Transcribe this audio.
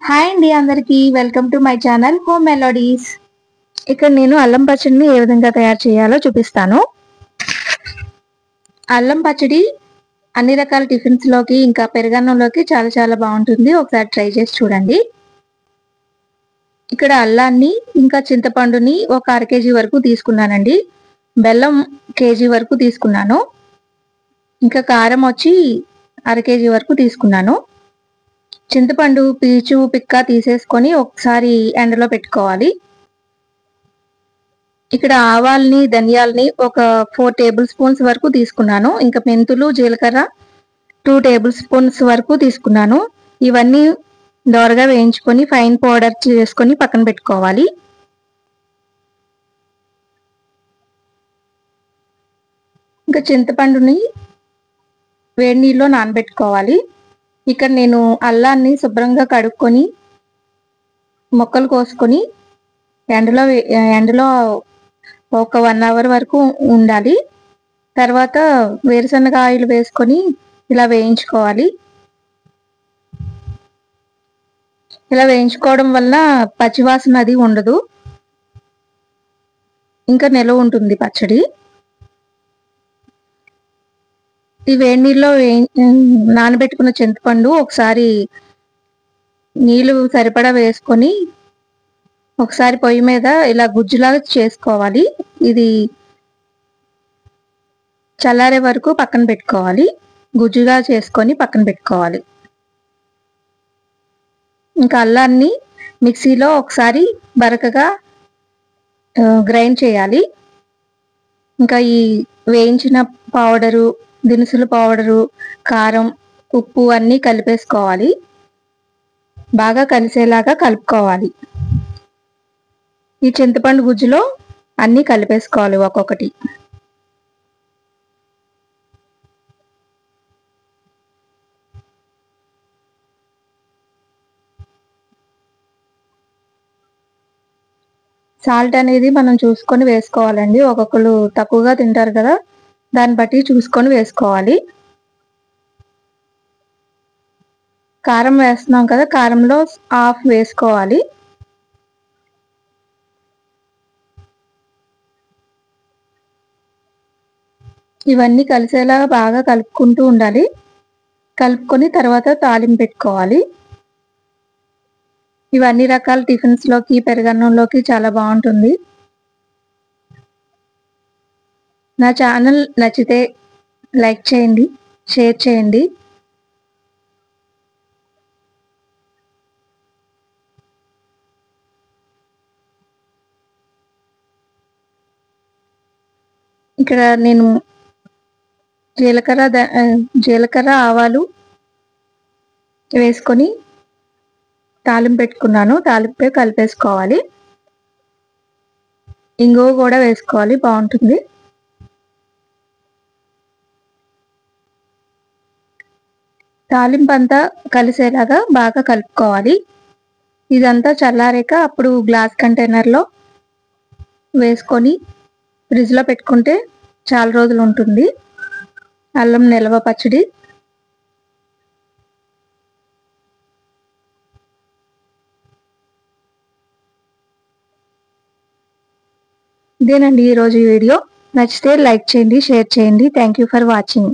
Hi అండి అందరికి welcome to my channel home melodies. ఇక్కడ నేను అల్లం పచ్చడిని ఏ విధంగా తయారు చేయాలో చూపిస్తాను. అల్లం పచ్చడి అన్ని రకాల టిఫిన్స్ లోకి ఇంకా పెరుగన్నంలోకి చాలా చాలా బాగుంటుంది. ఒకసారి ట్రై చేసి చూడండి. ఇక్కడ అల్లాన్ని ఇంకా చింతపండుని ఒక అర కేజీ వరకు తీసుకున్నానండి. బెల్లం కేజీ వరకు తీసుకున్నాను. ఇంకా కారం వచ్చి అర కేజీ వరకు తీసుకున్నాను. చింతపండు పీచు పిక్క తీసేసుకొని ఒకసారి ఎండలో పెట్టుకోవాలి. ఇక్కడ ఆవాల్ని ధనియాల్ని ఒక 4 టేబుల్ స్పూన్స్ వరకు తీసుకున్నాను. ఇంకా మెంతులు జీలకర్ర 2 టేబుల్ స్పూన్స్ వరకు తీసుకున్నాను. ఇవన్నీ దోరగా వేయించుకొని ఫైన్ పౌడర్ చేసుకొని పక్కన పెట్టుకోవాలి. ఇంకా చింతపండుని వేడి నీళ్ళలో నానబెట్టుకోవాలి. ఇక్కడ నేను అల్లాన్ని శుభ్రంగా కడుక్కొని ముక్కలు కోసుకొని ఎండలో ఒక 1 అవర్ వరకు ఉండాలి. తర్వాత వేరుశనగ ఆయిల్ వేసుకొని ఇలా వేయించుకోవాలి. ఇలా వేయించుకోవడం వల్ల పచ్చివాసన అది ఉండదు, ఇంకా నిలవ ఉంటుంది పచ్చడి. ఈ వేడి నీళ్ళలో నానబెట్టుకున్న చింతపండు ఒకసారి నీళ్లు సరిపడా వేసుకొని ఒకసారి పొయ్యి మీద ఇలా గుజ్జులాగా చేసుకోవాలి. ఇది చల్లారే వరకు పక్కన పెట్టుకోవాలి. గుజ్జుగా చేసుకొని పక్కన పెట్టుకోవాలి. ఇంకా అల్లాన్ని మిక్సీలో ఒకసారి బరకగా గ్రైండ్ చేయాలి. ఇంకా ఈ వేయించిన పౌడరు, దినుసుల పౌడరు, కారం, ఉప్పు అన్నీ కలిపేసుకోవాలి. బాగా కలిసేలాగా కలుపుకోవాలి. ఈ చింతపండు గుజ్జులో అన్నీ కలిపేసుకోవాలి ఒక్కొక్కటి. సాల్ట్ అనేది మనం చూసుకొని వేసుకోవాలండి. ఒక్కొక్కరు తక్కువగా తింటారు కదా, దాన్ని బట్టి చూసుకొని వేసుకోవాలి. కారం వేస్తున్నాం కదా, కారంలో హాఫ్ వేసుకోవాలి. ఇవన్నీ కలిసేలా బాగా కలుపుకుంటూ ఉండాలి. కలుపుకొని తర్వాత తాలింపు పెట్టుకోవాలి. ఇవన్నీ రకాల టిఫిన్స్ లోకి పెరుగన్నంలోకి చాలా బాగుంటుంది. నా ఛానల్ నచ్చితే లైక్ చేయండి, షేర్ చేయండి. ఇక్కడ నేను జీలకర్ర ఆవాలు వేసుకొని తాలింపు పెట్టుకున్నాను. తాలింపే కలిపేసుకోవాలి. ఇంగువ కూడా వేసుకోవాలి, బాగుంటుంది. తాలింపు అంతా కలిసేలాగా బాగా కలుపుకోవాలి. ఇదంతా చల్లారాక అప్పుడు గ్లాస్ కంటైనర్లో వేసుకొని ఫ్రిడ్జ్లో పెట్టుకుంటే చాలా రోజులు ఉంటుంది అల్లం నిల్వ పచ్చడి. ఇదేనండి ఈరోజు వీడియో. నచ్చితే లైక్ చేయండి, షేర్ చేయండి. Thank you for watching.